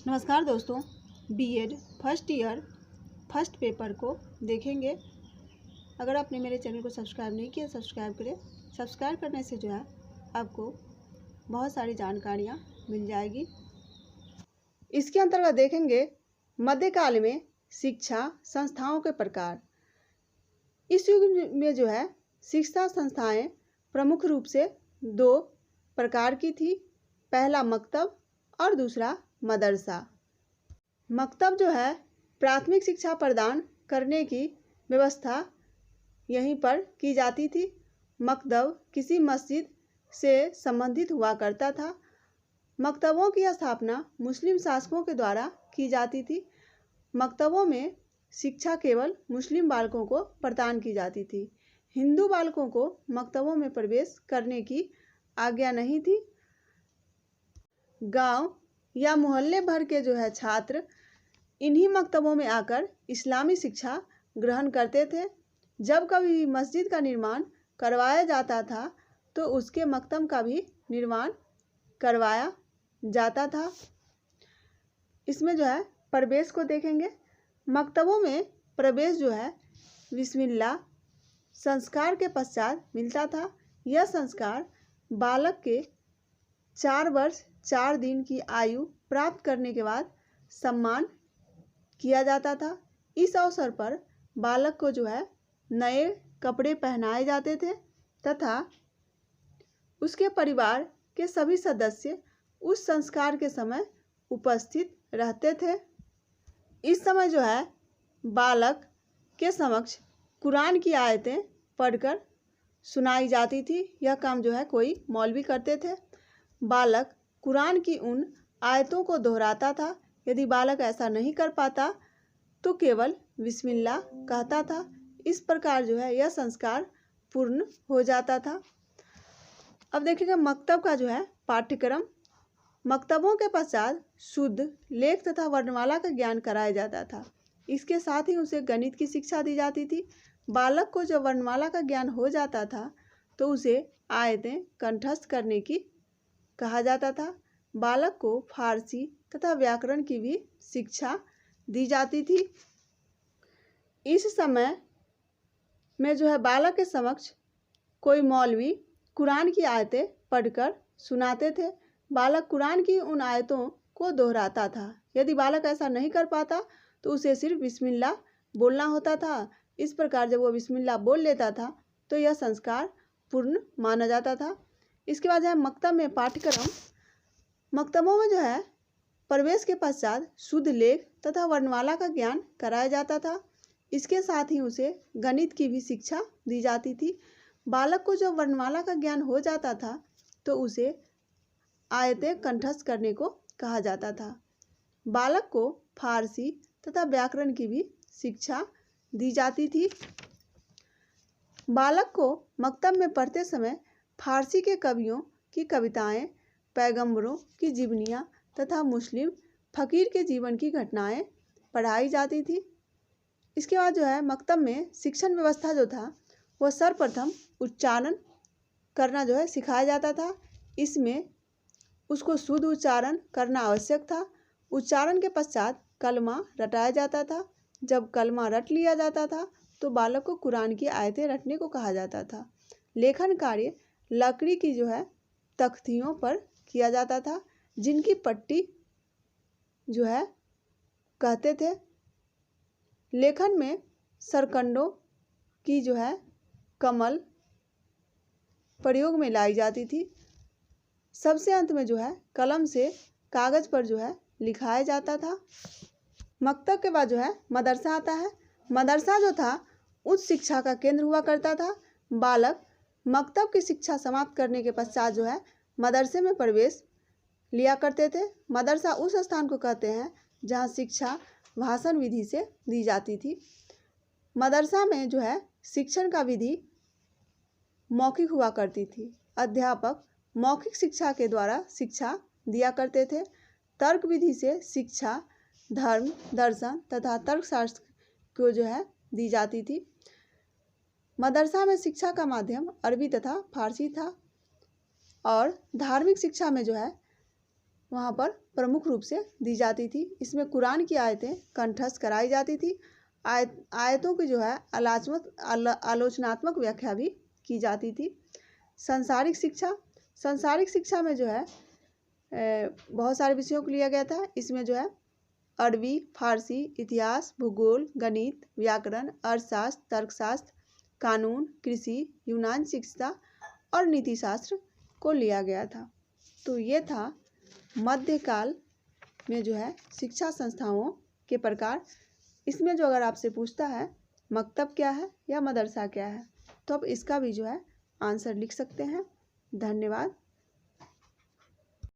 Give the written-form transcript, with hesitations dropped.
नमस्कार दोस्तों, BEd first year first paper को देखेंगे। अगर आपने मेरे चैनल को सब्सक्राइब नहीं किया, सब्सक्राइब करें। सब्सक्राइब करने से जो है आपको बहुत सारी जानकारियाँ मिल जाएगी। इसके अंतर्गत देखेंगे मध्यकाल में शिक्षा संस्थाओं के प्रकार। इस युग में जो है शिक्षा संस्थाएं प्रमुख रूप से दो प्रकार की थी। पहला मकतब और दूसरा मदरसा। मकतब जो है प्राथमिक शिक्षा प्रदान करने की व्यवस्था यहीं पर की जाती थी। मकतब किसी मस्जिद से संबंधित हुआ करता था। मकतबों की स्थापना मुस्लिम शासकों के द्वारा की जाती थी। मकतबों में शिक्षा केवल मुस्लिम बालकों को प्रदान की जाती थी। हिंदू बालकों को मकतबों में प्रवेश करने की आज्ञा नहीं थी। गांव या मोहल्ले भर के जो है छात्र इन्हीं मकतबों में आकर इस्लामी शिक्षा ग्रहण करते थे। जब कभी मस्जिद का निर्माण करवाया जाता था तो उसके मकतब का भी निर्माण करवाया जाता था। इसमें जो है प्रवेश को देखेंगे। मकतबों में प्रवेश जो है बिस्मिल्लाह संस्कार के पश्चात मिलता था। यह संस्कार बालक के 4 वर्ष 4 दिन की आयु प्राप्त करने के बाद सम्मान किया जाता था। इस अवसर पर बालक को जो है नए कपड़े पहनाए जाते थे तथा उसके परिवार के सभी सदस्य उस संस्कार के समय उपस्थित रहते थे। इस समय जो है बालक के समक्ष कुरान की आयतें पढ़कर सुनाई जाती थी। यह काम जो है कोई मौलवी करते थे। बालक कुरान की उन आयतों को दोहराता था। यदि बालक ऐसा नहीं कर पाता तो केवल बिस्मिल्लाह कहता था। इस प्रकार जो है यह संस्कार पूर्ण हो जाता था। अब देखिएगा मकतब का जो है पाठ्यक्रम। मकतबों के पश्चात शुद्ध लेख तथा वर्णमाला का ज्ञान कराया जाता था। इसके साथ ही उसे गणित की शिक्षा दी जाती थी। बालक को जब वर्णमाला का ज्ञान हो जाता था तो उसे आयतें कंठस्थ करने की कहा जाता था। बालक को फारसी तथा व्याकरण की भी शिक्षा दी जाती थी। इस समय में जो है बालक के समक्ष कोई मौलवी कुरान की आयतें पढ़कर सुनाते थे। बालक कुरान की उन आयतों को दोहराता था। यदि बालक ऐसा नहीं कर पाता तो उसे सिर्फ बिस्मिल्लाह बोलना होता था। इस प्रकार जब वो बिस्मिल्लाह बोल लेता था तो यह संस्कार पूर्ण माना जाता था। इसके बाद है मकतब में पाठ्यक्रम। मकतबों में जो है प्रवेश के पश्चात शुद्ध लेख तथा वर्णमाला का ज्ञान कराया जाता था। इसके साथ ही उसे गणित की भी शिक्षा दी जाती थी। बालक को जब वर्णमाला का ज्ञान हो जाता था तो उसे आयतें कंठस्थ करने को कहा जाता था। बालक को फारसी तथा व्याकरण की भी शिक्षा दी जाती थी। बालक को मकतब में पढ़ते समय फारसी के कवियों की कविताएं, पैगंबरों की जीवनियाँ तथा मुस्लिम फ़कीर के जीवन की घटनाएं पढ़ाई जाती थी। इसके बाद जो है मकतब में शिक्षण व्यवस्था जो था वह सर्वप्रथम उच्चारण करना जो है सिखाया जाता था। इसमें उसको शुद्ध उच्चारण करना आवश्यक था। उच्चारण के पश्चात कलमा रटाया जाता था। जब कलमा रट लिया जाता था तो बालक को कुरान की आयतें रटने को कहा जाता था। लेखन कार्य लकड़ी की जो है तख्तियों पर किया जाता था, जिनकी पट्टी जो है कहते थे। लेखन में सरकंडों की जो है कमल प्रयोग में लाई जाती थी। सबसे अंत में जो है कलम से कागज पर जो है लिखाया जाता था। मकतब के बाद जो है मदरसा आता है। मदरसा जो था उच्च शिक्षा का केंद्र हुआ करता था। बालक मकतब की शिक्षा समाप्त करने के पश्चात जो है मदरसे में प्रवेश लिया करते थे। मदरसा उस स्थान को कहते हैं जहाँ शिक्षा भाषण विधि से दी जाती थी। मदरसा में जो है शिक्षण का विधि मौखिक हुआ करती थी। अध्यापक मौखिक शिक्षा के द्वारा शिक्षा दिया करते थे। तर्क विधि से शिक्षा धर्म, दर्शन तथा तर्कशास्त्र को जो है दी जाती थी। मदरसा में शिक्षा का माध्यम अरबी तथा फारसी था और धार्मिक शिक्षा में जो है वहाँ पर प्रमुख रूप से दी जाती थी। इसमें कुरान की आयतें कंठस्थ कराई जाती थी। आयतों की जो है आलोचनात्मक व्याख्या भी की जाती थी। संसारिक शिक्षा में जो है बहुत सारे विषयों को लिया गया था। इसमें जो है अरबी, फारसी, इतिहास, भूगोल, गणित, व्याकरण, अर्थशास्त्र, तर्कशास्त्र, कानून, कृषि, यूनान चिकित्सा और नीति शास्त्र को लिया गया था। तो ये था मध्यकाल में जो है शिक्षा संस्थाओं के प्रकार। इसमें जो अगर आपसे पूछता है मकतब क्या है या मदरसा क्या है, तो आप इसका भी जो है आंसर लिख सकते हैं। धन्यवाद।